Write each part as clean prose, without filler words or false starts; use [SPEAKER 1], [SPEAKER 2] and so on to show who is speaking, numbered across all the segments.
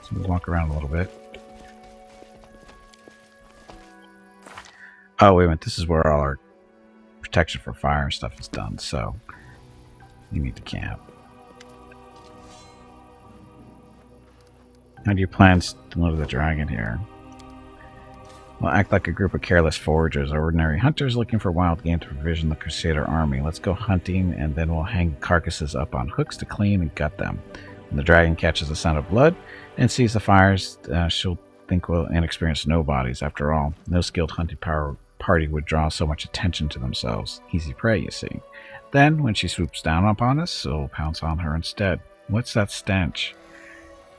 [SPEAKER 1] So we'll walk around a little bit. Oh, wait a minute. This is where all our protection for fire and stuff is done, so you need to camp. How do you plan to load the dragon here? We'll act like a group of careless foragers, ordinary hunters looking for wild game to provision the Crusader army. Let's go hunting, and then we'll hang carcasses up on hooks to clean and gut them. When the dragon catches the scent of blood and sees the fires, she'll think we're inexperienced nobodies. After all, no skilled hunting party would draw so much attention to themselves. Easy prey, you see. Then, when she swoops down upon us, we'll pounce on her instead. What's that stench?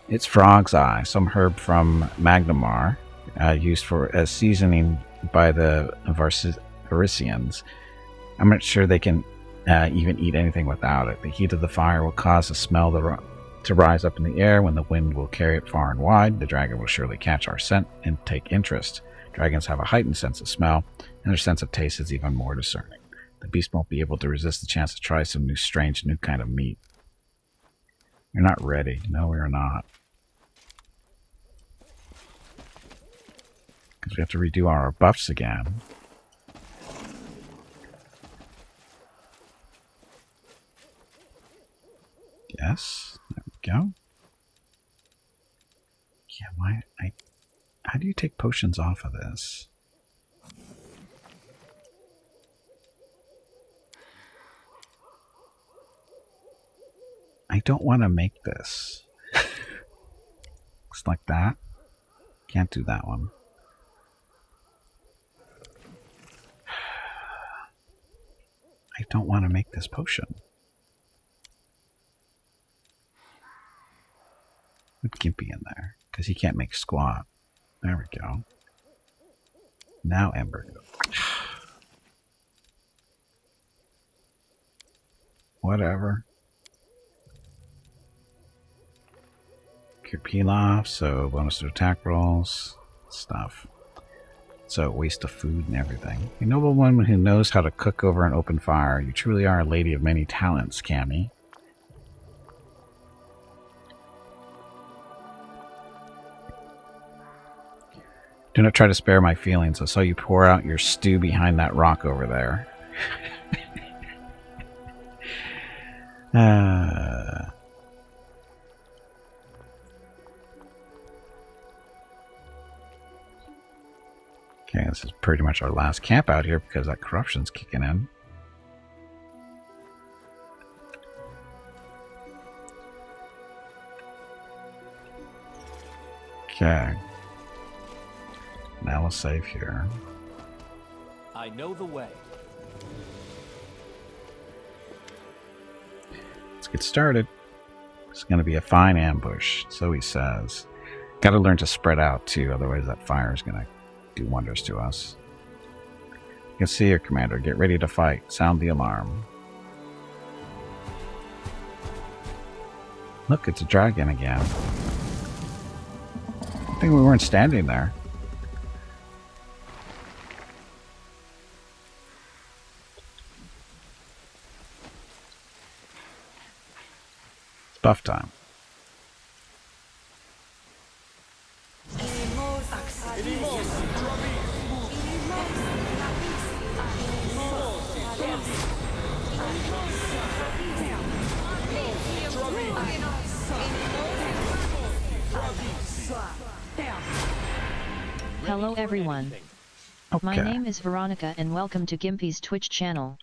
[SPEAKER 1] It's frog's eye, some herb from Magnamar, used as seasoning by the Varisians. I'm not sure they can even eat anything without it. The heat of the fire will cause the smell to rise up in the air. When the wind will carry it far and wide, the dragon will surely catch our scent and take interest. Dragons have a heightened sense of smell, and their sense of taste is even more discerning. The beast won't be able to resist the chance to try some strange new kind of meat. You're not ready. No, we are not. Because we have to redo our buffs again. Yes, there we go. Yeah, how do you take potions off of this? I don't want to make this. Looks like that. Can't do that one. I don't want to make this potion. Put Gimpy in there, because he can't make squat. There we go. Now Ember. Whatever. Cure peel off, so bonus to attack rolls. Stuff. So waste of food and everything. A noble woman who knows how to cook over an open fire. You truly are a lady of many talents, Cammy. Do not try to spare my feelings. I saw you pour out your stew behind that rock over there. Okay, this is pretty much our last camp out here because that corruption's kicking in. Okay. Now we'll save here.
[SPEAKER 2] I know the way.
[SPEAKER 1] Let's get started. It's going to be a fine ambush, so he says. Got to learn to spread out too, otherwise that fire is going to do wonders to us. You can see your commander. Get ready to fight. Sound the alarm. Look, it's a dragon again. I think we weren't standing there. It's buff time.
[SPEAKER 3] Hello everyone.
[SPEAKER 1] Okay.
[SPEAKER 3] My name is Veronica and welcome to Gimpy's Twitch channel.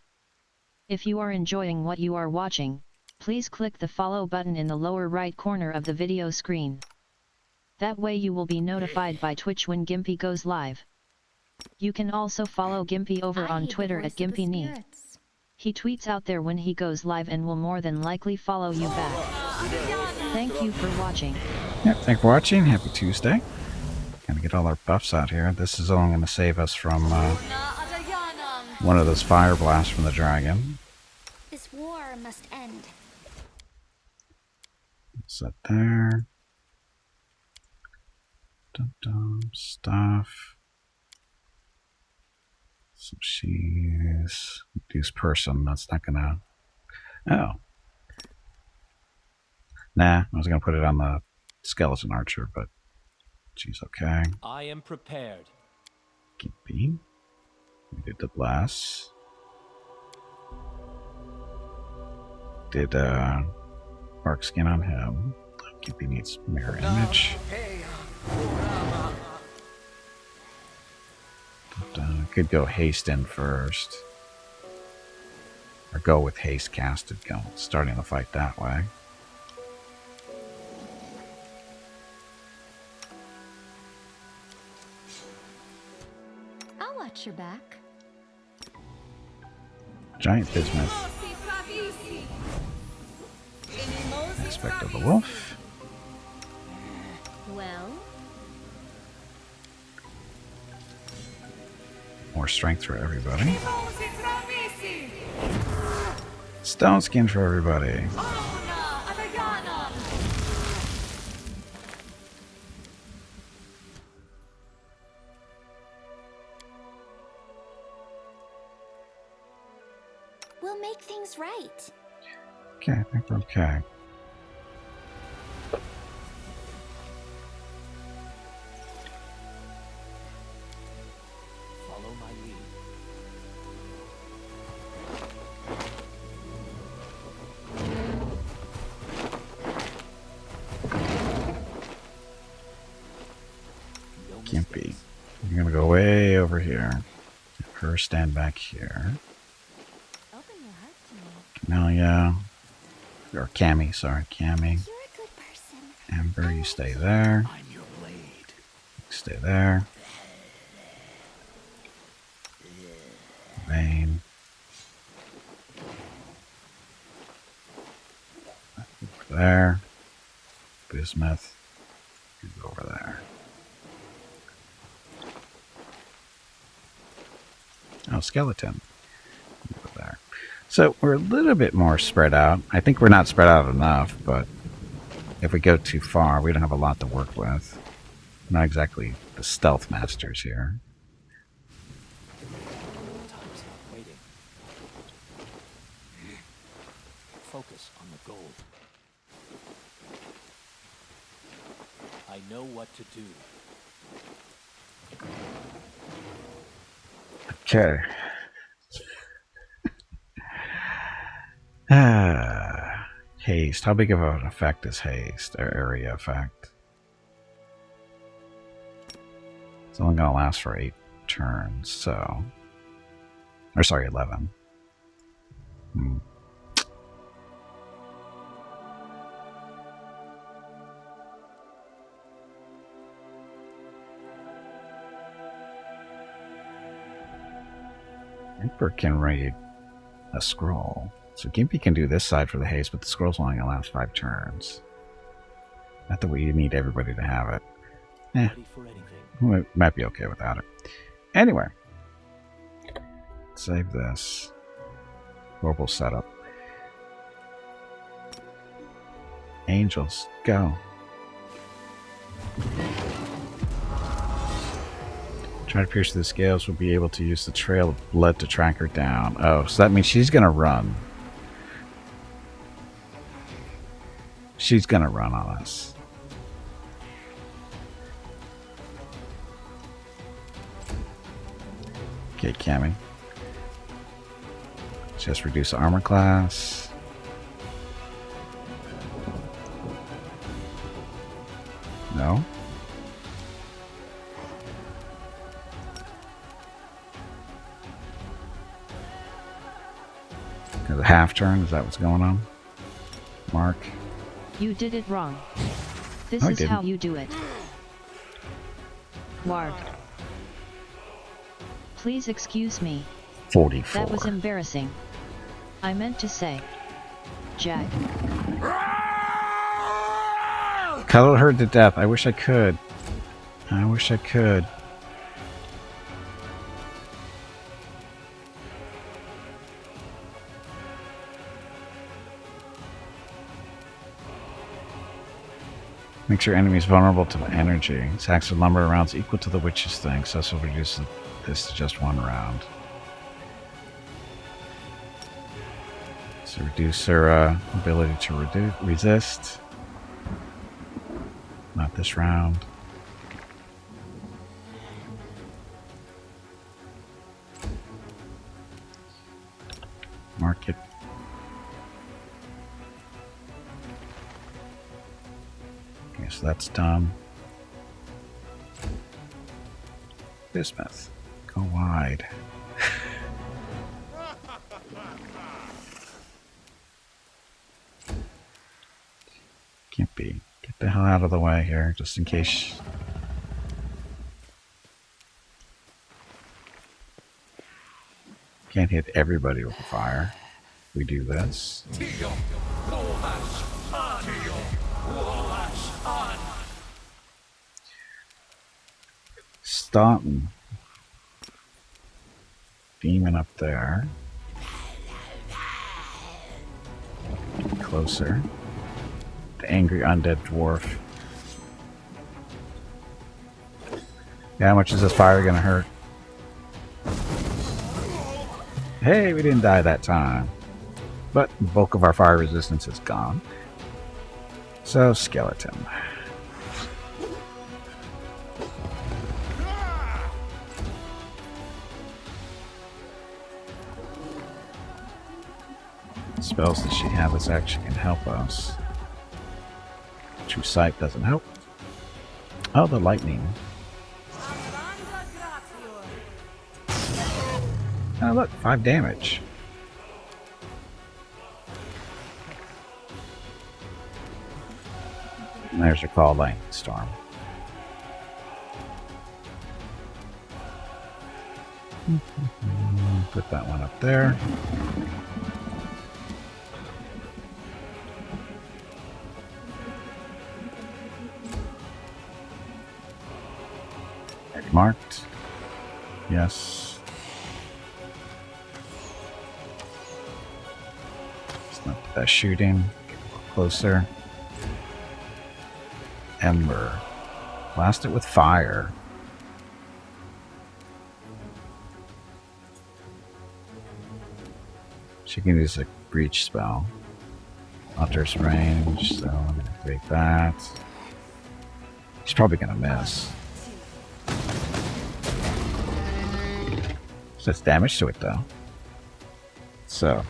[SPEAKER 3] If you are enjoying what you are watching, please click the follow button in the lower right corner of the video screen. That way you will be notified by Twitch when Gimpy goes live. You can also follow Gimpy over on Twitter at GimpyNee. He tweets out there when he goes live and will more than likely follow you back. Thank you for watching.
[SPEAKER 1] Yep, thanks for watching. Happy Tuesday. Gonna get all our buffs out here. This is all going to save us from one of those fire blasts from the dragon.
[SPEAKER 4] This war must end.
[SPEAKER 1] Set there. Dum-dum stuff. So she's reduce person. That's not gonna. Oh. Nah, I was gonna put it on the skeleton archer, but she's okay.
[SPEAKER 2] I am prepared.
[SPEAKER 1] Gimpy. We did the blast. Did bark skin on him. Gimpy needs mirror image. But, could go haste in first. Or go with haste casted, starting the fight that way.
[SPEAKER 4] I'll watch your back.
[SPEAKER 1] Giant bismuth. Aspect of the wolf.
[SPEAKER 4] Well,
[SPEAKER 1] More strength for everybody. Stone skin for everybody.
[SPEAKER 4] we'll make things right.
[SPEAKER 1] Okay, I think we're okay.
[SPEAKER 2] Follow my lead. No
[SPEAKER 1] Gimpy.
[SPEAKER 2] mistakes.
[SPEAKER 1] You're gonna go way over here. Have her stand back here.
[SPEAKER 4] Open your heart to me.
[SPEAKER 1] Camellia. Or Cammy, sorry, Cammy.
[SPEAKER 4] You're a good person.
[SPEAKER 1] Amber, you stay there.
[SPEAKER 2] I'm your blade.
[SPEAKER 1] Stay there. Vane. Over there. Bismuth. You go over there. Oh, skeleton. Over there. So we're a little bit more spread out. I think we're not spread out enough, but if we go too far, we don't have a lot to work with. Not exactly the stealth masters here.
[SPEAKER 2] Time's not waiting. Focus on the goal. I know what to do.
[SPEAKER 1] Okay. Haste. How big of an effect is haste? Or area effect? It's only going to last for 8 turns, so... Or sorry, 11. Emperor can read a scroll. So Gimpy can do this side for the haste, but the scroll's only going to last 5 turns. Not that we need everybody to have it.
[SPEAKER 2] Ready for anything.
[SPEAKER 1] We might be okay without it. Anyway. Save this. Global setup. Angels, go. Try to pierce through the scales. We'll be able to use the trail of blood to track her down. Oh, so that means she's going to run. She's going to run on us. Okay, Cammy. Just reduce the armor class. No? Is it half turn? Is that what's going on? Mark?
[SPEAKER 3] You did it wrong. This
[SPEAKER 1] I
[SPEAKER 3] is
[SPEAKER 1] didn't.
[SPEAKER 3] how you do it. Warg. Please excuse me.
[SPEAKER 1] 44.
[SPEAKER 3] That was embarrassing. I meant to say. Jag.
[SPEAKER 1] Cuddled her to death. I wish I could. I wish I could. Makes your enemies vulnerable to the energy. Sacks of lumber rounds equal to the witch's thing, so this will reduce this to just 1 round. So reduce her ability to resist. Not this round. Mark it. Okay, so that's done. Bismuth. Go wide. Can't be. Get the hell out of the way here, just in case. Can't hit everybody with fire. We do this. Staunton. Demon up there. Closer. The angry undead dwarf. Yeah, how much is this fire gonna hurt? Hey, we didn't die that time. But the bulk of our fire resistance is gone. So, skeleton. Spells that she has actually can help us. True Sight doesn't help. Oh, the lightning. Oh, look, 5 damage. And there's your call, lightning storm. Put that one up there. Marked. Yes. It's not the best shooting. Get a little closer. Ember. Blast it with fire. She can use a breach spell. Hunter's range, so I'm gonna take that. She's probably gonna miss. That's damage to it, though. So.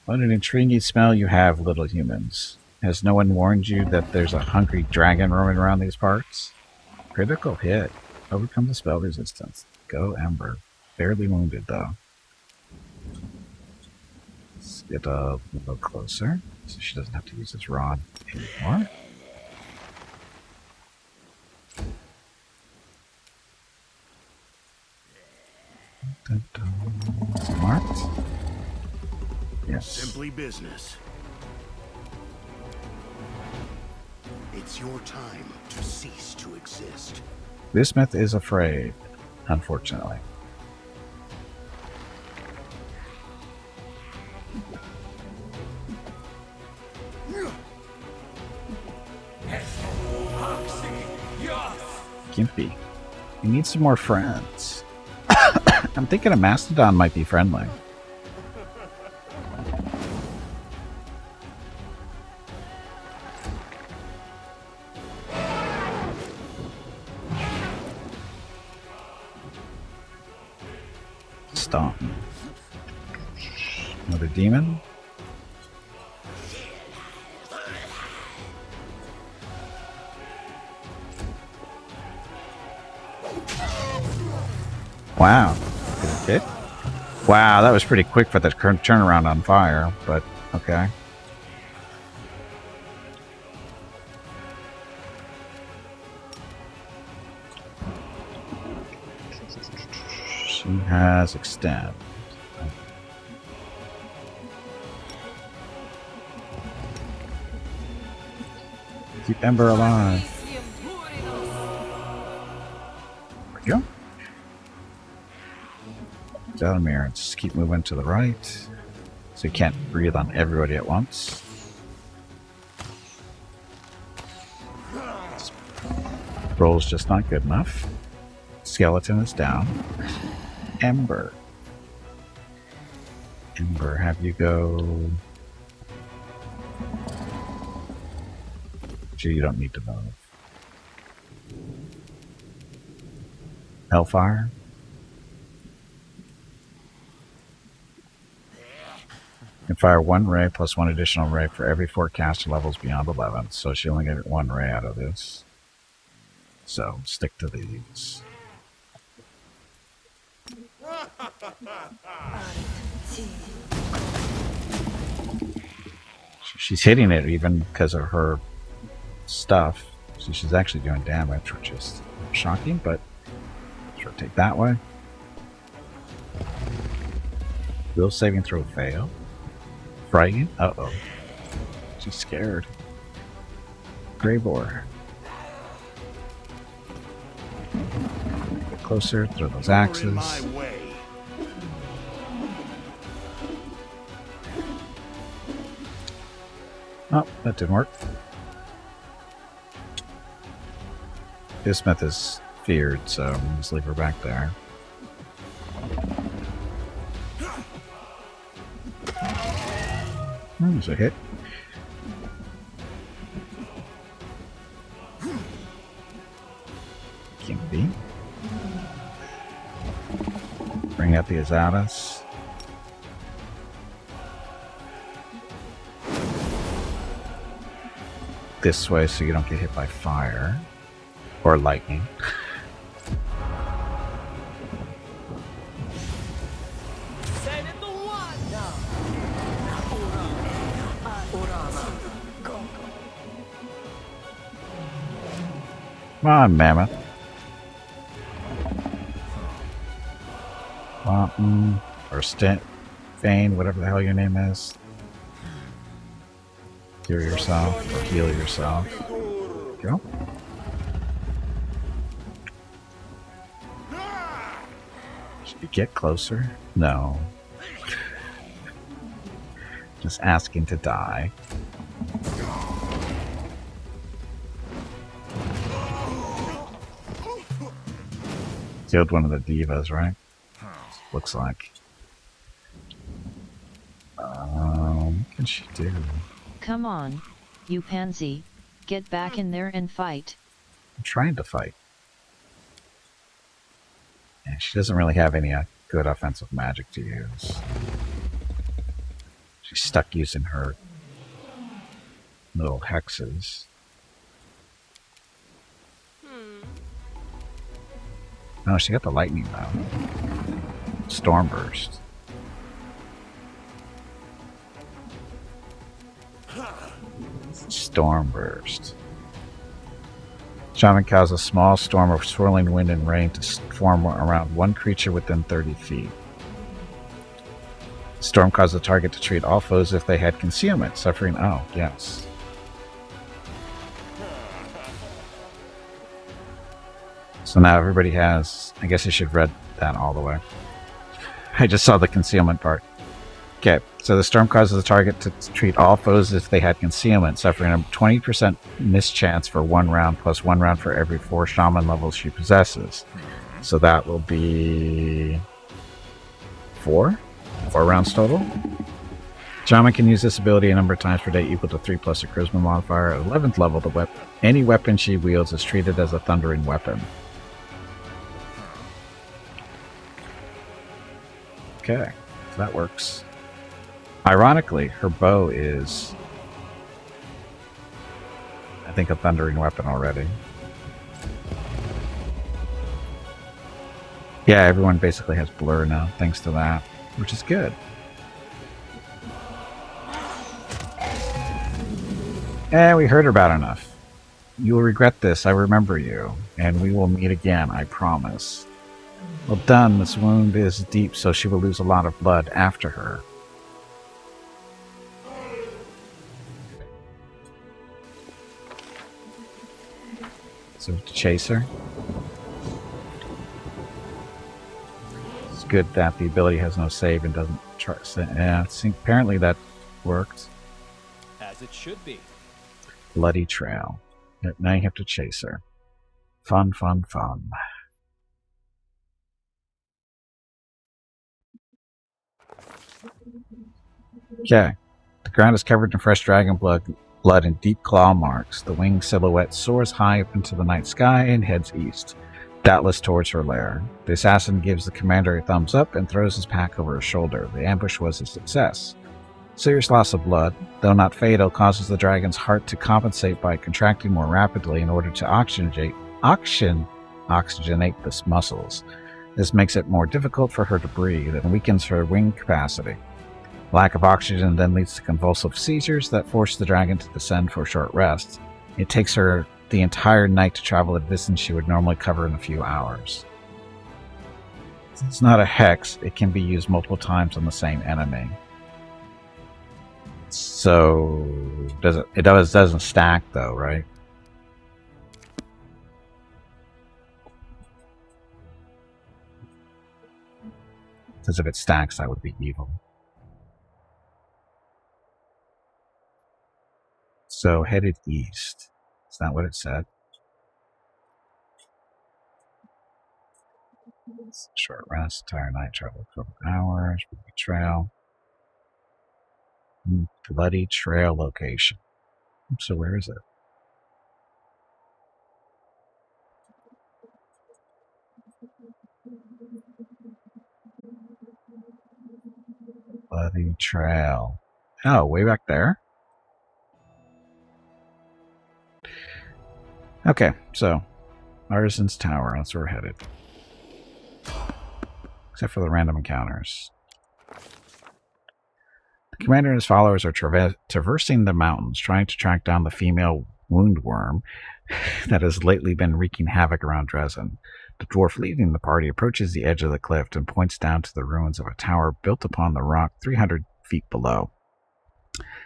[SPEAKER 1] What an intriguing smell you have, little humans. Has no one warned you that there's a hungry dragon roaming around these parts? Critical hit. Overcome the spell resistance. Go Ember. Barely wounded, though. Let's get a little closer, so she doesn't have to use this rod anymore. Dun, dun. Marked? Yes.
[SPEAKER 5] Simply business. It's your time to cease to exist.
[SPEAKER 1] Bismuth is afraid, unfortunately. Gimpy. You need some more friends. I'm thinking a Mastodon might be friendly. Stomp. Another demon. Wow. Good hit. Wow, that was pretty quick for the turnaround on fire, but okay. She has extend. Keep Ember alive. There we go. Dalamir, and just keep moving to the right. So you can't breathe on everybody at once. Roll's just not good enough. Skeleton is down. Ember. Ember, have you go You don't need to move. Hellfire. You can fire one ray plus one additional ray for every 4 caster levels beyond 11. So she only get 1 ray out of this. So stick to these. She's hitting it even because of her stuff. So she's actually doing damage, which is shocking, but let's rotate that way. Will saving throw fail. Frightened? Uh-oh. She's scared. Gravor. Get closer, throw those axes.
[SPEAKER 5] My way.
[SPEAKER 1] Oh, that didn't work. Bismuth is feared, so we'll just leave her back there. There's a hit. Can't be. Bring out the Azadas. This way so you don't get hit by fire or lightning. Come on, Mammoth. Or Stint, Fane, whatever the hell your name is. Cure yourself or heal yourself. Go. Should you get closer? No. Just asking to die. Killed one of the divas, right? Looks like. What can she do?
[SPEAKER 3] Come on, you pansy, get back in there and fight.
[SPEAKER 1] I'm trying to fight. And she doesn't really have any good offensive magic to use. She's stuck using her little hexes. No, she got the lightning though. Stormburst. Stormburst. Shaman causes a small storm of swirling wind and rain to form around one creature within 30 feet. The storm causes the target to treat all foes if they had concealment, suffering. Oh, yes. So now everybody has. I guess I should have read that all the way. I just saw the concealment part. Okay, so the storm causes the target to treat all foes as if they had concealment, suffering a 20% mischance for 1 round, plus 1 round for every 4 shaman levels she possesses. So that will be 4 rounds total. Shaman can use this ability a number of times per day equal to 3 plus a charisma modifier. At 11th level, any weapon she wields is treated as a thundering weapon. Okay, so that works. Ironically, her bow is, I think, a thundering weapon already. Yeah, everyone basically has blur now, thanks to that, which is good. We heard about enough. You will regret this, I remember you, and we will meet again, I promise. Well done, this wound is deep, so she will lose a lot of blood after her. So to chase her. It's good that the ability has no save and doesn't try. Yeah, apparently that worked.
[SPEAKER 2] As it should be.
[SPEAKER 1] Bloody trail. Now you have to chase her. Fun, fun, fun. Okay. The ground is covered in fresh dragon blood blood and deep claw marks. The winged silhouette soars high up into the night sky and heads east, doubtless towards her lair. The assassin gives the commander a thumbs up and throws his pack over his shoulder. The ambush was a success. Serious loss of blood, though not fatal, causes the dragon's heart to compensate by contracting more rapidly in order to oxygenate the muscles. This makes it more difficult for her to breathe and weakens her wing capacity. Lack of oxygen then leads to convulsive seizures that force the dragon to descend for a short rest. It takes her the entire night to travel a distance she would normally cover in a few hours. It's not a hex, it can be used multiple times on the same enemy. So it doesn't stack though, right? Because if it stacks, that would be evil. So headed east. Is that what it said? Short rest, entire night travel a couple hours, trail. Bloody trail location. So where is it? Bloody trail. Oh, way back there? Okay, so Artisan's Tower, that's where we're headed. Except for the random encounters. The commander and his followers are traversing the mountains, trying to track down the female woundworm that has lately been wreaking havoc around Dresden. The dwarf leading the party approaches the edge of the cliff and points down to the ruins of a tower built upon the rock 300 feet below.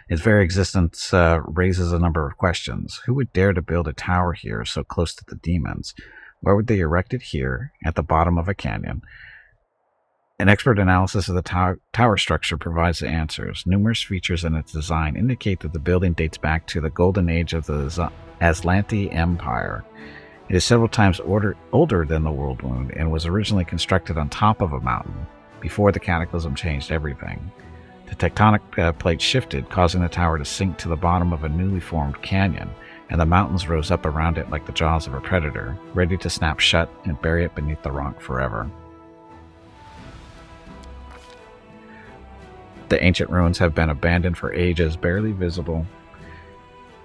[SPEAKER 1] Its very existence raises a number of questions. Who would dare to build a tower here so close to the demons? Why would they erect it here, at the bottom of a canyon? An expert analysis of the tower structure provides the answers. Numerous features in its design indicate that the building dates back to the golden age of the Aslanti Empire. It is several times older than the World Wound and was originally constructed on top of a mountain before the Cataclysm changed everything. The tectonic plates shifted, causing the tower to sink to the bottom of a newly formed canyon, and the mountains rose up around it like the jaws of a predator, ready to snap shut and bury it beneath the rock forever. The ancient ruins have been abandoned for ages, barely visible.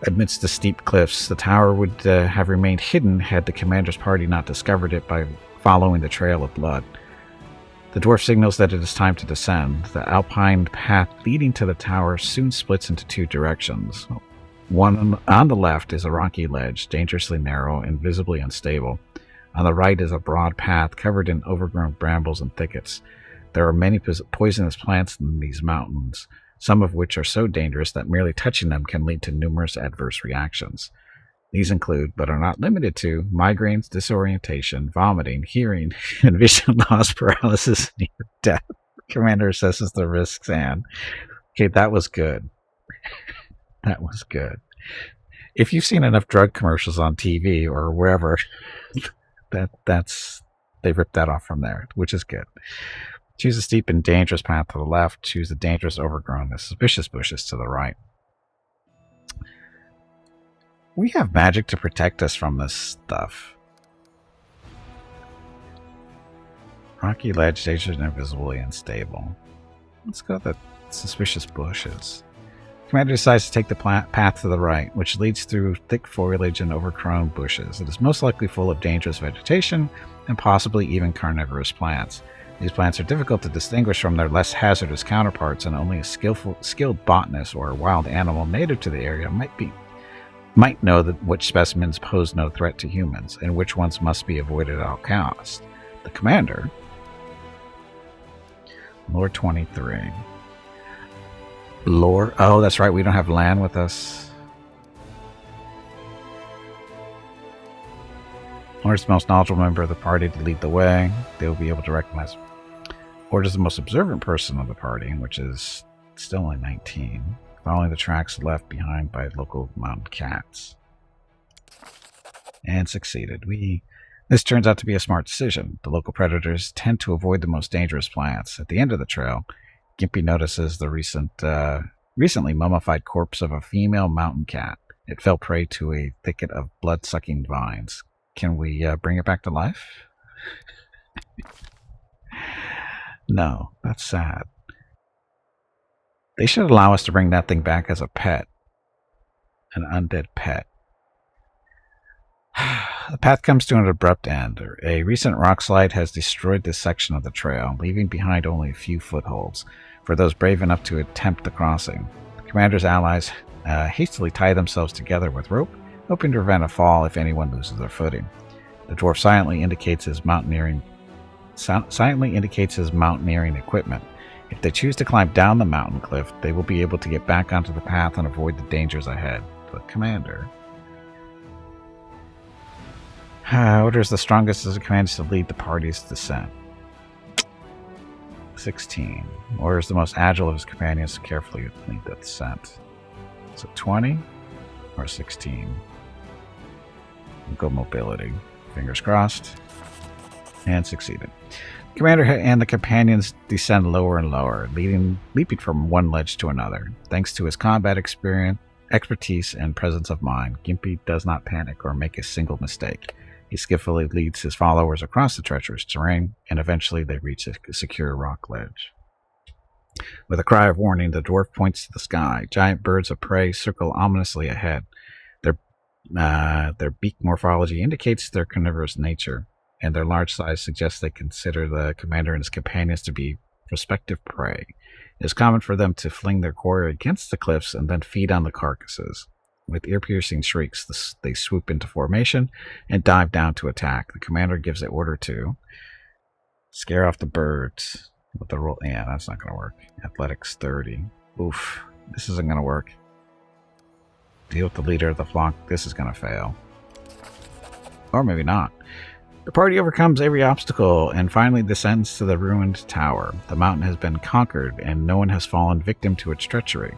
[SPEAKER 1] Amidst the steep cliffs, the tower would have remained hidden had the commander's party not discovered it by following the trail of blood. The dwarf signals that it is time to descend. The alpine path leading to the tower soon splits into two directions. One on the left is a rocky ledge, dangerously narrow and visibly unstable. On the right is a broad path covered in overgrown brambles and thickets. There are many poisonous plants in these mountains, some of which are so dangerous that merely touching them can lead to numerous adverse reactions. These include, but are not limited to, migraines, disorientation, vomiting, hearing, and vision loss, paralysis, and even death. Commander assesses the risks and... Okay, that was good. That was good. If you've seen enough drug commercials on TV or wherever, they ripped that off from there, which is good. Choose a steep and dangerous path to the left. Choose the dangerous, overgrown, and suspicious bushes to the right. We have magic to protect us from this stuff. Rocky ledge, dangerous and invisibly unstable. Let's go to the suspicious bushes. Commander decides to take the path to the right, which leads through thick foliage and overgrown bushes. It is most likely full of dangerous vegetation and possibly even carnivorous plants. These plants are difficult to distinguish from their less hazardous counterparts, and only a skilled botanist or a wild animal native to the area might know that which specimens pose no threat to humans and which ones must be avoided at all costs. The commander, Lore 23. Lore? Oh, that's right, we don't have land with us. Lord is the most knowledgeable member of the party to lead the way. They will be able to recognize. Lord is the most observant person of the party, which is still only 19, following the tracks left behind by local mountain cats. And succeeded. This turns out to be a smart decision. The local predators tend to avoid the most dangerous plants. At the end of the trail, Gimpy notices the recent recently mummified corpse of a female mountain cat. It fell prey to a thicket of blood-sucking vines. Can we bring it back to life? No, that's sad. They should allow us to bring that thing back as a pet. An undead pet. The path comes to an abrupt end. A recent rock slide has destroyed this section of the trail, leaving behind only a few footholds for those brave enough to attempt the crossing. The commander's allies hastily tie themselves together with rope, hoping to prevent a fall if anyone loses their footing. The dwarf silently indicates his mountaineering equipment. If they choose to climb down the mountain cliff, they will be able to get back onto the path and avoid the dangers ahead. But Commander orders the strongest of the commanders to lead the party's descent. 16. Orders the most agile of his companions to carefully lead the descent. Is it 20 or 16? We'll go mobility. Fingers crossed. And succeeded. Commander and the companions descend lower and lower, leaping from one ledge to another. Thanks to his combat experience, expertise, and presence of mind, Gimpy does not panic or make a single mistake. He skillfully leads his followers across the treacherous terrain, and eventually they reach a secure rock ledge. With a cry of warning, the dwarf points to the sky. Giant birds of prey circle ominously ahead. Their beak morphology indicates their carnivorous nature, and their large size suggests they consider the commander and his companions to be prospective prey. It is common for them to fling their quarry against the cliffs and then feed on the carcasses. With ear-piercing shrieks, they swoop into formation and dive down to attack. The commander gives the order to scare off the birds with the roll. Yeah, that's not going to work. Athletics 30. Oof, this isn't going to work. Deal with the leader of the flock. This is going to fail. Or maybe not. The party overcomes every obstacle and finally descends to the ruined tower. The mountain has been conquered and no one has fallen victim to its treachery.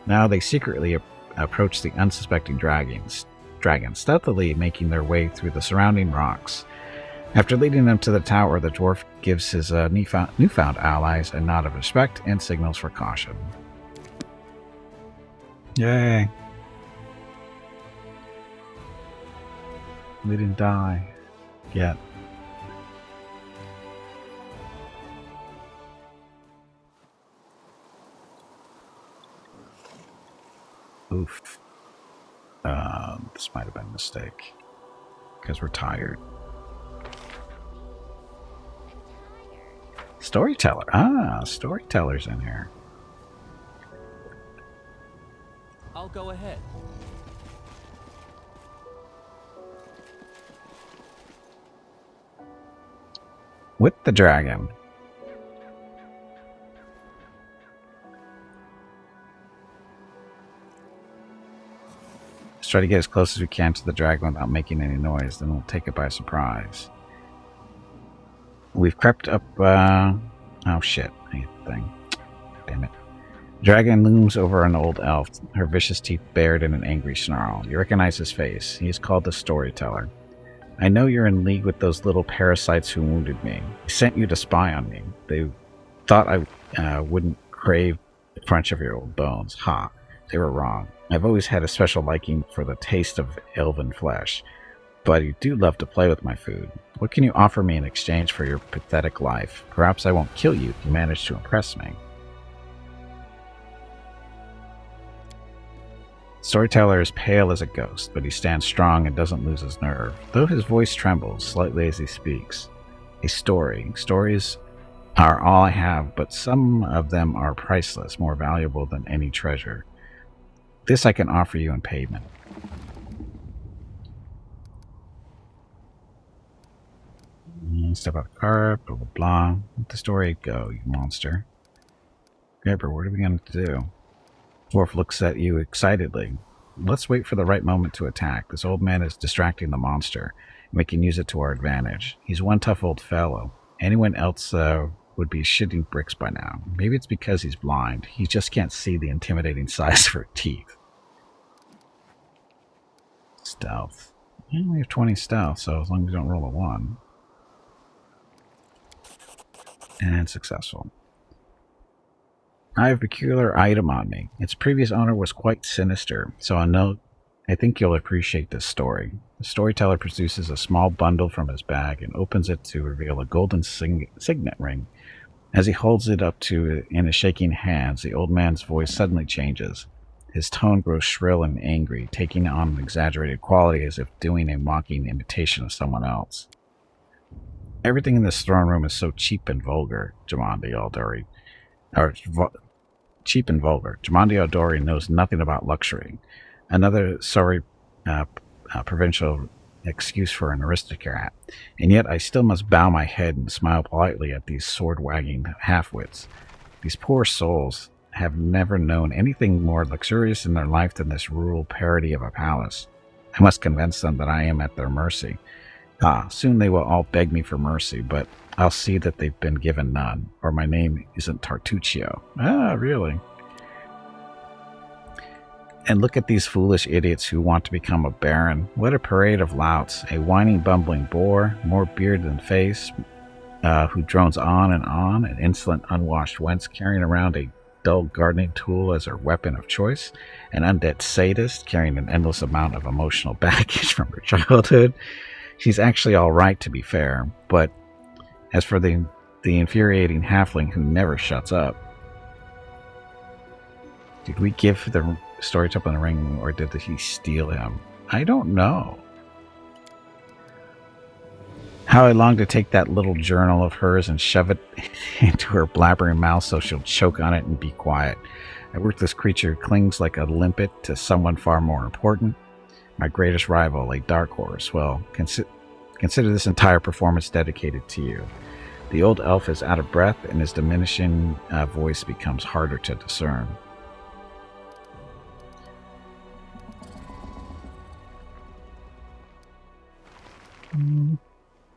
[SPEAKER 1] Now they secretly approach the unsuspecting dragons, stealthily making their way through the surrounding rocks. After leading them to the tower, the dwarf gives his newfound allies a nod of respect and signals for caution. Yay! We didn't die yet. Oof. This might have been a mistake. Because we're tired. Storyteller. Ah, storyteller's in here.
[SPEAKER 2] I'll go ahead.
[SPEAKER 1] With the dragon. Let's try to get as close as we can to the dragon without making any noise, then we'll take it by surprise. We've crept up, oh shit, I hate the thing. Damn it. Dragon looms over an old elf, her vicious teeth bared in an angry snarl. You recognize his face. He is called the Storyteller. I know you're in league with those little parasites who wounded me. They sent you to spy on me. They thought I wouldn't crave the crunch of your old bones. Ha, they were wrong. I've always had a special liking for the taste of elven flesh, but you do love to play with my food. What can you offer me in exchange for your pathetic life? Perhaps I won't kill you if you manage to impress me. Storyteller is pale as a ghost, but he stands strong and doesn't lose his nerve, though his voice trembles slightly as he speaks. A story. Stories are all I have, but some of them are priceless, more valuable than any treasure. This I can offer you in payment. Step out the car, blah blah blah. Let the story go, you monster. Grabber, what are we going to do? Dwarf looks at you excitedly. Let's wait for the right moment to attack. This old man is distracting the monster, and we can use it to our advantage. He's one tough old fellow. Anyone else would be shitting bricks by now. Maybe it's because he's blind. He just can't see the intimidating size of her teeth. Stealth. Yeah, we have 20 stealth, so as long as we don't roll a 1. And successful. I have a peculiar item on me. Its previous owner was quite sinister, so I think you'll appreciate this story. The storyteller produces a small bundle from his bag and opens it to reveal a golden signet ring. As he holds it up to in his shaking hands, the old man's voice suddenly changes. His tone grows shrill and angry, taking on an exaggerated quality as if doing a mocking imitation of someone else. Everything in this throne room is so cheap and vulgar, Jamandi Aldori. Cheap and vulgar. Jamandi Aldori knows nothing about luxury. Another sorry provincial excuse for an aristocrat, and yet I still must bow my head and smile politely at these sword-wagging half-wits. These poor souls have never known anything more luxurious in their life than this rural parody of a palace. I must convince them that I am at their mercy. Soon they will all beg me for mercy, but I'll see that they've been given none, or my name isn't Tartuccio. Really? And look at these foolish idiots who want to become a baron. What a parade of louts. A whining, bumbling boor, more beard than face, who drones on, an insolent, unwashed wench carrying around a dull gardening tool as her weapon of choice, an undead sadist carrying an endless amount of emotional baggage from her childhood. She's actually all right, to be fair, but as for the infuriating halfling who never shuts up, did we give the storyteller the ring, or did he steal him? I don't know. How I long to take that little journal of hers and shove it into her blabbering mouth so she'll choke on it and be quiet. A worthless creature clings like a limpet to someone far more important. My greatest rival, a dark horse. Well, consider this entire performance dedicated to you. The old elf is out of breath, and his diminishing voice becomes harder to discern.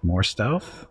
[SPEAKER 1] More stealth?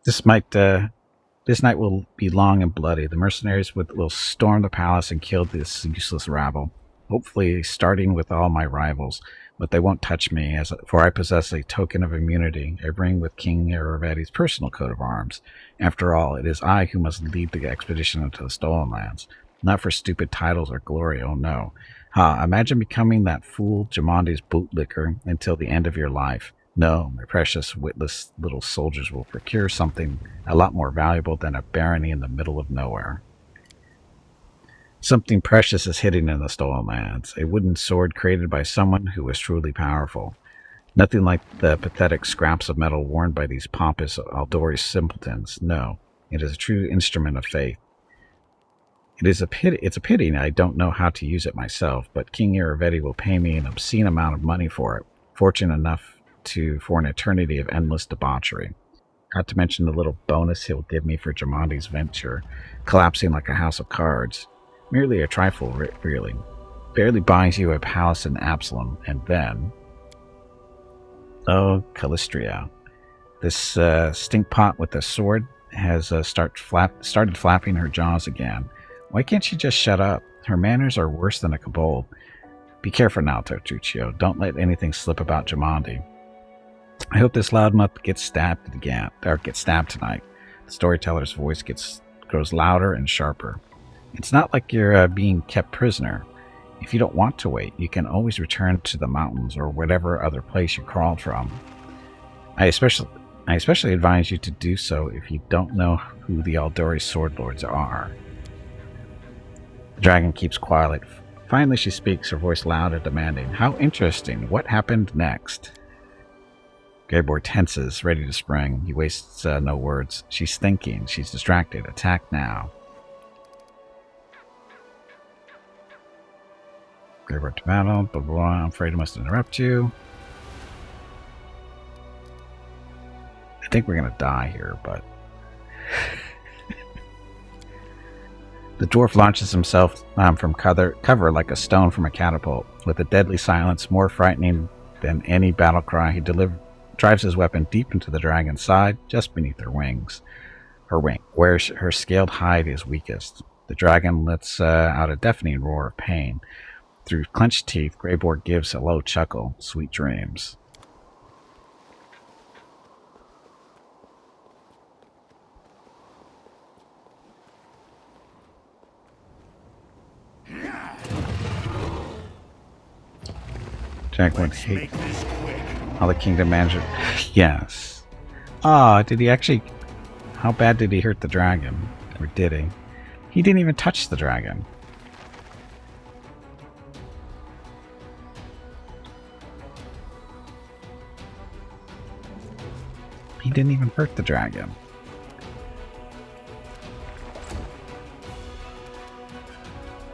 [SPEAKER 1] This night will be long and bloody. The mercenaries will storm the palace and kill this useless rabble, hopefully starting with all my rivals. But they won't touch me, for I possess a token of immunity, a ring with King Aravetti's personal coat of arms. After all, it is I who must lead the expedition into the Stolen Lands, not for stupid titles or glory, oh no. Imagine becoming that fool Jamandi's bootlicker until the end of your life. No, my precious, witless little soldiers will procure something a lot more valuable than a barony in the middle of nowhere. Something precious is hidden in the Stolen Lands, a wooden sword created by someone who was truly powerful. Nothing like the pathetic scraps of metal worn by these pompous Aldori simpletons. No, it is a true instrument of faith. It's a pity I don't know how to use it myself, but King Aravetti will pay me an obscene amount of money for it, fortune enough for an eternity of endless debauchery. Not to mention the little bonus he'll give me for Jamandi's venture, collapsing like a house of cards. Merely a trifle, really. Barely buys you a palace in Absalom, and then... Oh, Callistria. This stinkpot with the sword has started flapping her jaws again. Why can't she just shut up? Her manners are worse than a kobold. Be careful now, Tartuccio. Don't let anything slip about Jamandi. I hope this loudmouth gets stabbed tonight. The storyteller's voice grows louder and sharper. It's not like you're being kept prisoner. If you don't want to wait, you can always return to the mountains or whatever other place you crawled from. I especially advise you to do so if you don't know who the Aldori sword lords are. The dragon keeps quiet. Finally she speaks, her voice loud and demanding. How interesting. What happened next? Greybor tenses, ready to spring. He wastes no words. She's thinking. She's distracted. Attack now. Greybor to battle. Blah, blah, blah. I'm afraid I must interrupt you. I think we're going to die here, but... The dwarf launches himself from cover like a stone from a catapult. With a deadly silence, more frightening than any battle cry, he drives his weapon deep into the dragon's side, just beneath her wings. Where her scaled hide is weakest. The dragon lets out a deafening roar of pain. Through clenched teeth, Greybor gives a low chuckle. Sweet dreams. Jack would
[SPEAKER 5] Let's
[SPEAKER 1] hate
[SPEAKER 5] make this quick.
[SPEAKER 1] all the kingdom manager. Yes. Ah, did he actually... How bad did he hurt the dragon? Or did he? He didn't even touch the dragon. He didn't even hurt the dragon.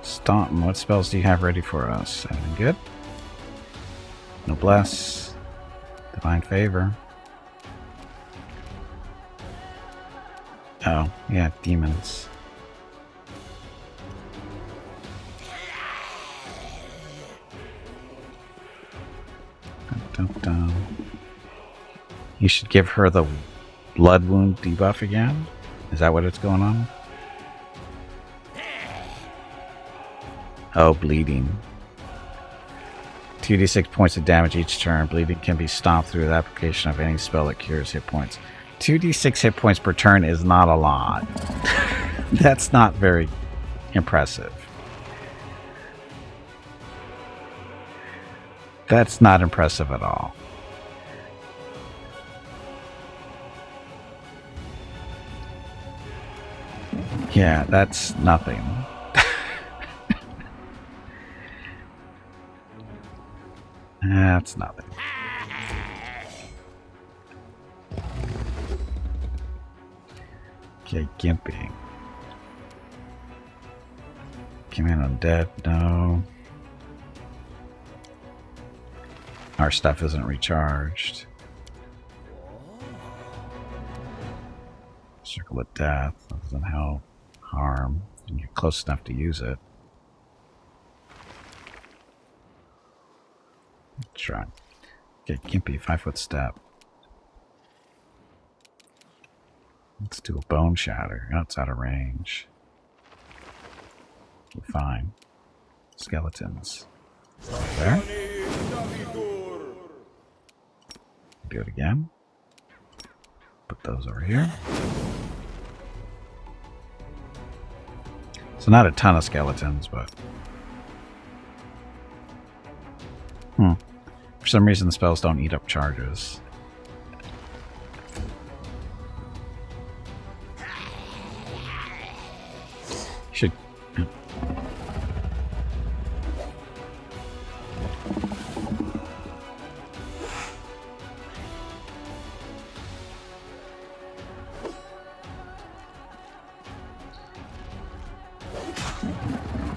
[SPEAKER 1] Staunton, what spells do you have ready for us? Anything good? Noblesse. Divine Favor. Oh, yeah, demons. Dun, dun, dun. You should give her the blood wound debuff again? Is that what it's going on? Oh, bleeding. 2d6 points of damage each turn. Bleeding can be stopped through the application of any spell that cures hit points. 2d6 hit points per turn is not a lot. That's not very impressive. That's not impressive at all. Yeah, that's nothing. That's nothing. Okay, Gimpy. Command Undead, no. Our stuff isn't recharged. Circle of Death doesn't help. Harm. And you're close enough to use it. Let's try. Okay, Gimpy, 5-foot step. Let's do a Bone Shatter. Oh, it's out of range. Okay, fine. Skeletons. There. Do it again. Put those over here. So not a ton of skeletons, but... For some reason, the spells don't eat up charges. Should...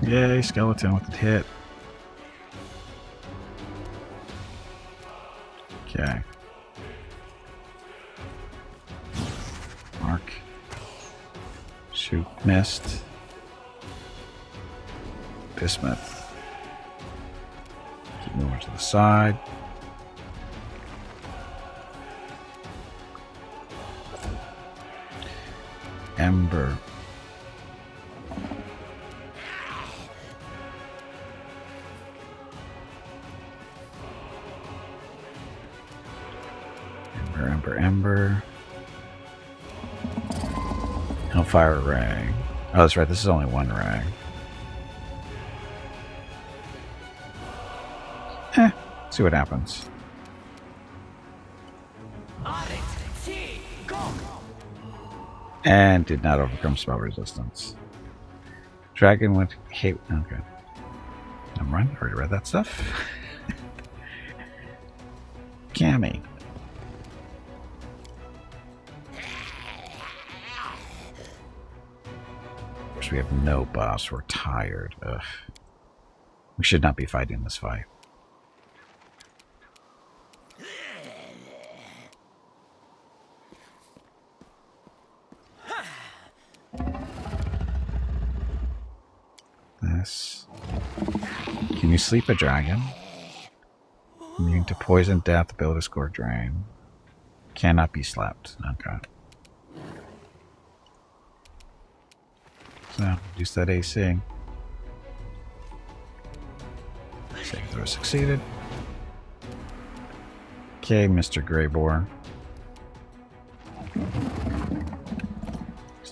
[SPEAKER 1] Yay, skeleton with the hit. Okay. Mark. Shoot, missed. Bismuth. Keep moving to the side. Ember. Ember. Hellfire Ray. Oh, that's right. This is only one ray. See what happens. And did not overcome spell resistance. Dragon went hate. Okay. Never mind. Already read that stuff. Cammy. We have no buffs. We're tired. Ugh. We should not be fighting this fight. This. Can you sleep a dragon? Immune to poison, death, ability to score drain. Cannot be slept. Okay. So, reduce that AC. Saving throw succeeded. Okay, Mr. Greybore.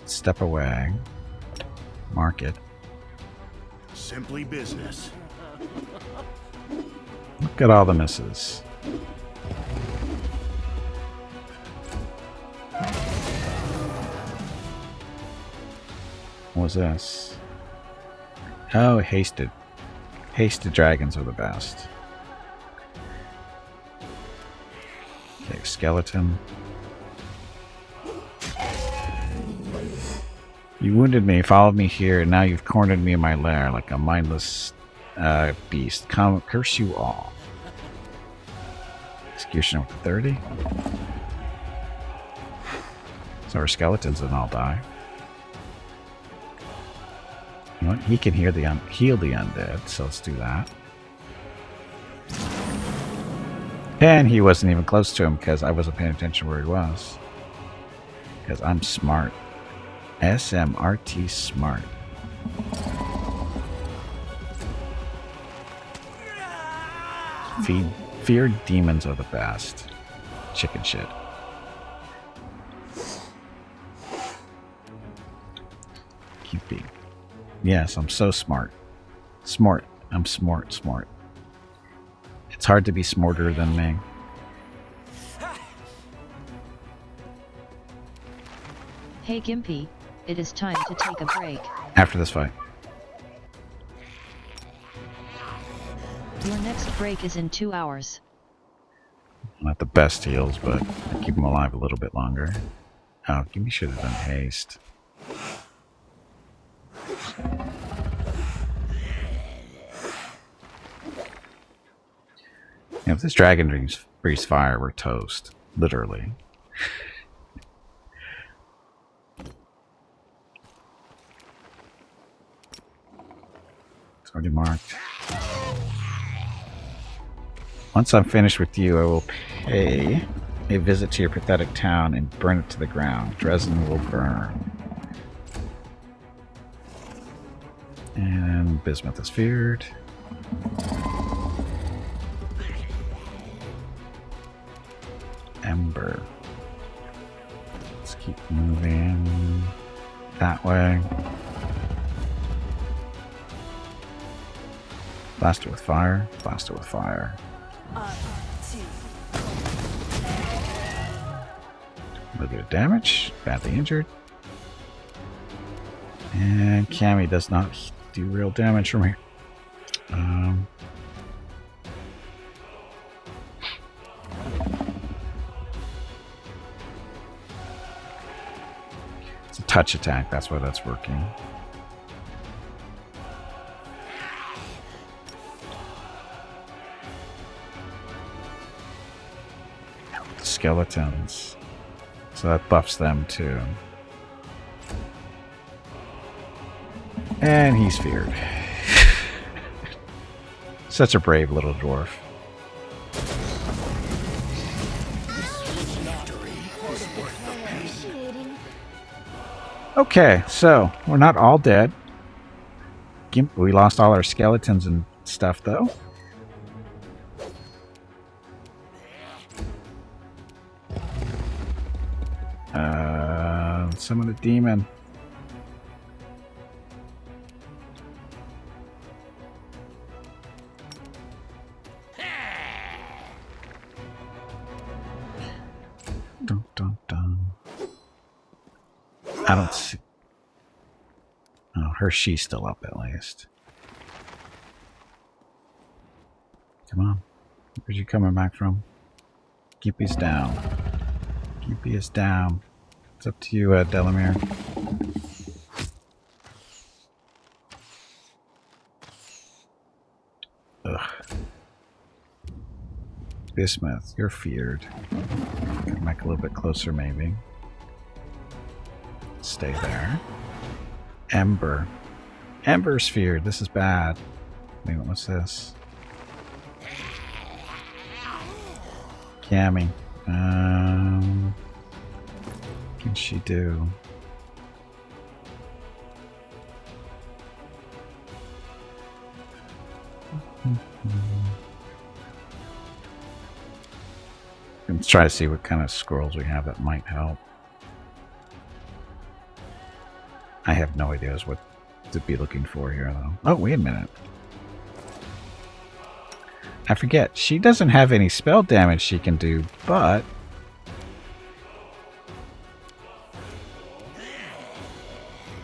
[SPEAKER 1] Step away. Mark it.
[SPEAKER 5] Simply business.
[SPEAKER 1] Look at all the misses. What was this? Oh, hasted. Hasted dragons are the best. Okay, skeleton. You wounded me, followed me here, and now you've cornered me in my lair like a mindless beast. Come, curse you all. Executioner with 30. So our skeletons and all die. You know what? He can heal the undead, so let's do that. And he wasn't even close to him because I wasn't paying attention where he was. Because I'm smart. SMRT smart. Feared demons are the best. Chicken shit. QP. Yes, I'm so smart. Smart. I'm smart. It's hard to be smarter than me.
[SPEAKER 3] Hey Gimpy, it is time to take a break.
[SPEAKER 1] After this fight.
[SPEAKER 3] Your next break is in 2 hours.
[SPEAKER 1] Not the best heals, but I keep him alive a little bit longer. Oh, Gimpy should have done haste. If this dragon breathes fire, we're toast. Literally. It's already marked. Once I'm finished with you, I will pay a visit to your pathetic town and burn it to the ground. Dresden will burn. And Bismuth is feared. Ember. Let's keep moving that way. Blast it with fire. Blast it with fire. A little bit of damage. Badly injured. And Cammy does not do real damage from here. It's a touch attack, that's why that's working. The skeletons. So that buffs them too. And he's feared. Such a brave little dwarf. Okay, so we're not all dead. We lost all our skeletons and stuff, though. Summon a demon. Dun, dun, dun. I don't see. Oh, she's still up at least. Come on. Where's you coming back from? Gimpy's down. Gimpy is down. It's up to you, Delamere. Ugh. Bismuth, you're feared. Come back a little bit closer, maybe. Stay there. Ember. Ember's feared. This is bad. Wait, what's this? Cammy. What can she do? Let's try to see what kind of scrolls we have that might help. I have no idea what to be looking for here, though. Oh, wait a minute. I forget. She doesn't have any spell damage she can do, but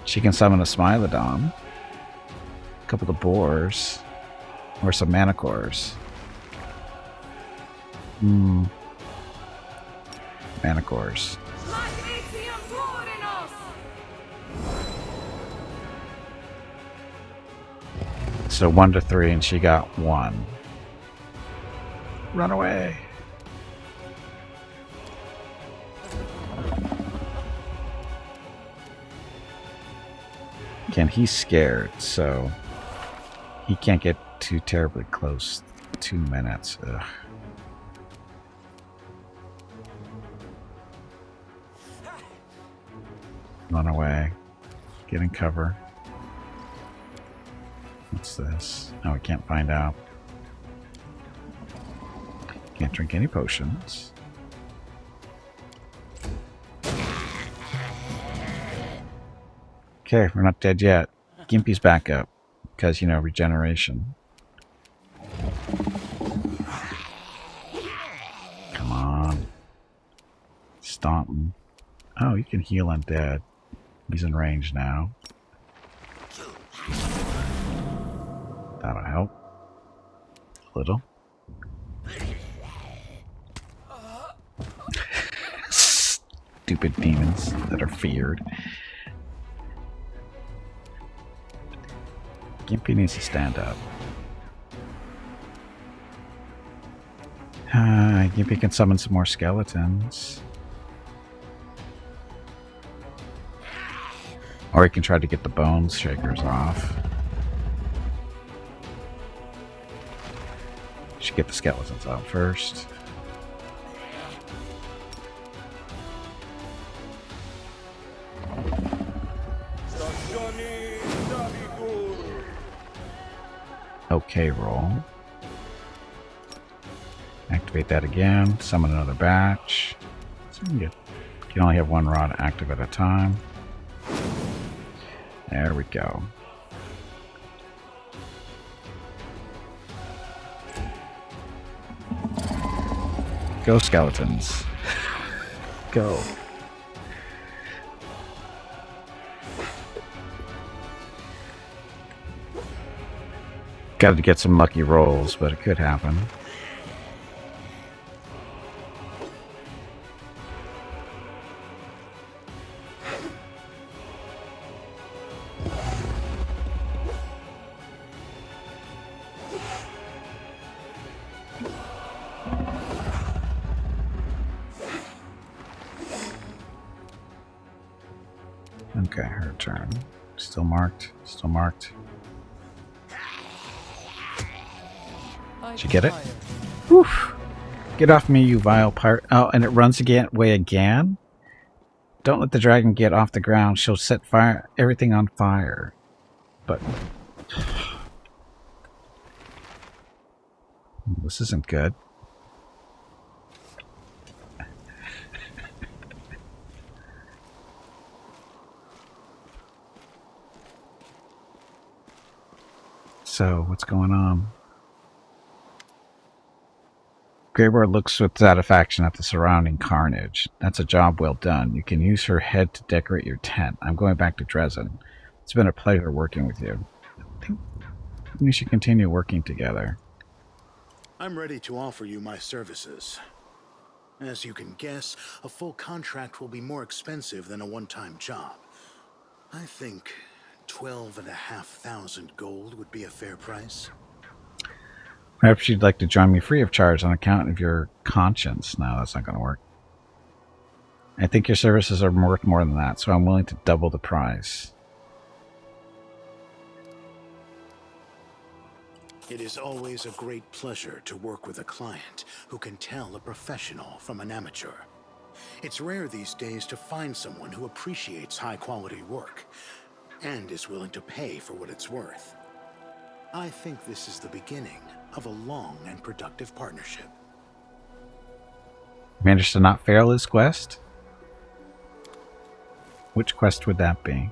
[SPEAKER 1] she can summon a Smilodon, a couple of boars, or some Manicores. Manicores. So 1 to 3, and she got 1. Run away! Again, he's scared, so he can't get too terribly close. 2 minutes. Ugh. Run away. Get in cover. What's this? Oh, we can't find out. Can't drink any potions. Okay, we're not dead yet. Gimpy's back up. Because, you know, regeneration. Come on. Stomp him. Oh, you can heal undead. He's in range now. That'll help. A little. Stupid demons that are feared. Gimpy needs to stand up. Gimpy can summon some more skeletons. Or he can try to get the bones shakers off. Should get the skeletons out first. Okay, roll. Activate that again. Summon another batch. So you can only have 1 rod active at a time. There we go. Go skeletons. Go. Got to get some lucky rolls, but it could happen. Okay, her turn. Still marked. Still marked. Did you get it? Woof! Get off me, you vile pirate. Oh, and it runs away again? Don't let the dragon get off the ground. She'll set everything on fire. But this isn't good. So, what's going on? Greyboard looks with satisfaction at the surrounding carnage. That's a job well done. You can use her head to decorate your tent. I'm going back to Dresden. It's been a pleasure working with you. I think we should continue working together.
[SPEAKER 5] I'm ready to offer you my services. As you can guess, a full contract will be more expensive than a one-time job. I think 12,500 gold would be a fair price.
[SPEAKER 1] Perhaps you'd like to join me free of charge on account of your conscience. No, that's not going to work. I think your services are worth more than that, so I'm willing to double the price.
[SPEAKER 5] It is always a great pleasure to work with a client who can tell a professional from an amateur. It's rare these days to find someone who appreciates high-quality work and is willing to pay for what it's worth. I think this is the beginning of a long and productive partnership.
[SPEAKER 1] Managed to not fail his quest? Which quest would that be?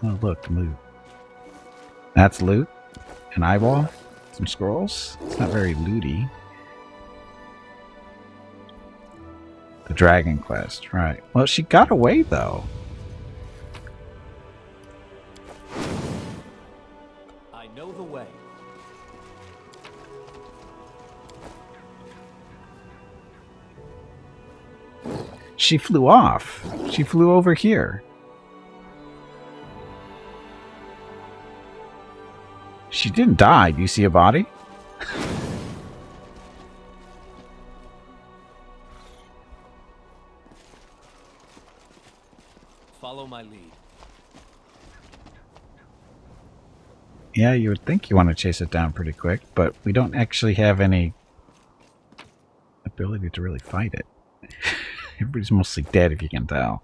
[SPEAKER 1] Oh, look, loot. That's loot? An eyeball? Some scrolls? It's not very looty. The Dragon Quest, right. Well, she got away, though.
[SPEAKER 2] I know the way.
[SPEAKER 1] She flew off. She flew over here. She didn't die. Do you see a body?
[SPEAKER 2] Follow my lead.
[SPEAKER 1] Yeah, you would think you want to chase it down pretty quick, but we don't actually have any ability to really fight it. Everybody's mostly dead, if you can tell.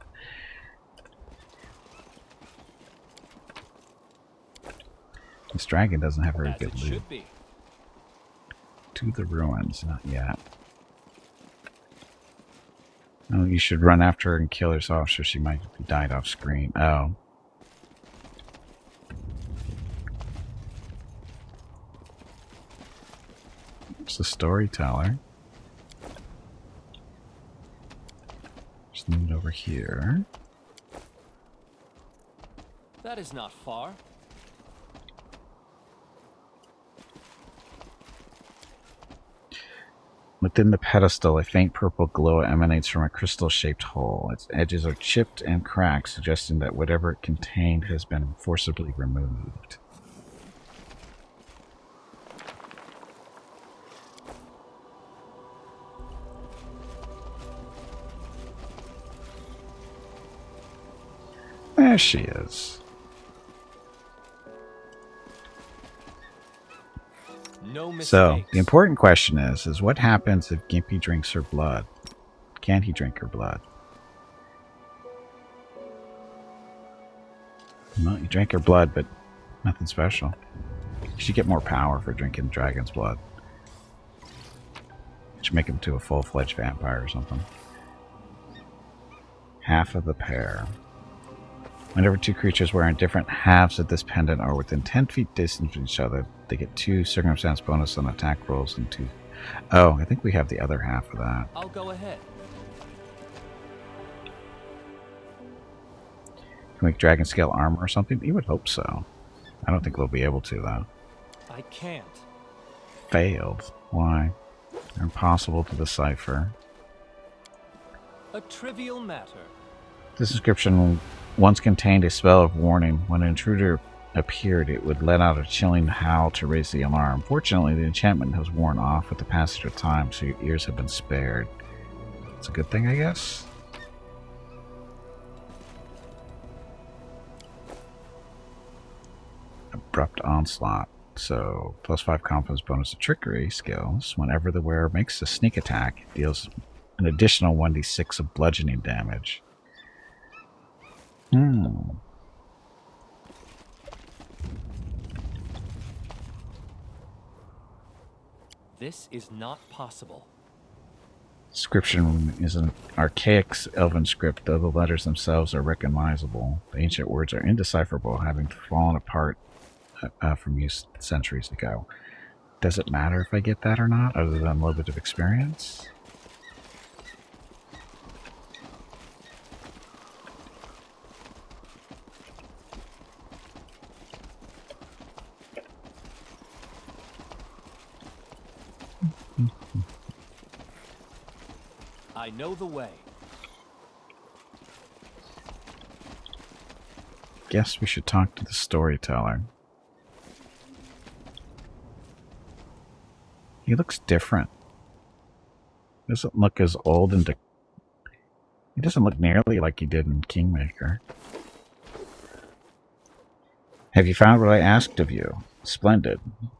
[SPEAKER 1] This dragon doesn't have very
[SPEAKER 2] As
[SPEAKER 1] good
[SPEAKER 2] it
[SPEAKER 1] loot.
[SPEAKER 2] should be.
[SPEAKER 1] To the ruins, not yet. Oh, you should run after her and kill her off so she might be died off screen. Oh. It's the storyteller. Just move it over here.
[SPEAKER 2] That is not far.
[SPEAKER 1] Within the pedestal, a faint purple glow emanates from a crystal-shaped hole. Its edges are chipped and cracked, suggesting that whatever it contained has been forcibly removed. There she is.
[SPEAKER 2] No mistakes.
[SPEAKER 1] So, the important question is what happens if Gimpy drinks her blood? Can he drink her blood? Well, you drank her blood, but nothing special. You should get more power for drinking dragon's blood. Should make him to a full-fledged vampire or something. Half of the pair. Whenever two creatures wearing different halves of this pendant are within 10 feet distance from each other, they get 2 circumstance bonus on attack rolls and 2... Oh, I think we have the other half of that.
[SPEAKER 2] I'll go ahead.
[SPEAKER 1] Can we make dragon scale armor or something? You would hope so. I don't think we'll be able to, though.
[SPEAKER 2] I can't.
[SPEAKER 1] Failed. Why? They're impossible to decipher.
[SPEAKER 2] A trivial matter.
[SPEAKER 1] This inscription once contained a spell of warning. When an intruder appeared, it would let out a chilling howl to raise the alarm. Fortunately, the enchantment has worn off with the passage of time, so your ears have been spared. It's a good thing, I guess? Abrupt onslaught. So, +5 confidence bonus to trickery skills. Whenever the wearer makes a sneak attack, it deals an additional 1d6 of bludgeoning damage.
[SPEAKER 2] This is not possible.
[SPEAKER 1] Inscription is an archaic elven script, though the letters themselves are recognizable. The ancient words are indecipherable, having fallen apart from use centuries ago. Does it matter if I get that or not, other than a little bit of experience?
[SPEAKER 2] I know the way.
[SPEAKER 1] Guess we should talk to the storyteller. He looks different. Doesn't look as old and he doesn't look nearly like he did in Kingmaker. Have you found what I asked of you? Splendid.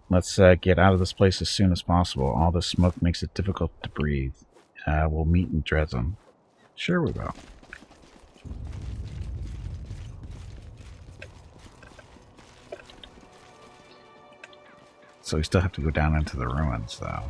[SPEAKER 1] Let's get out of this place as soon as possible. All the smoke makes it difficult to breathe. We'll meet in Dresden. Sure we will. So we still have to go down into the ruins, though.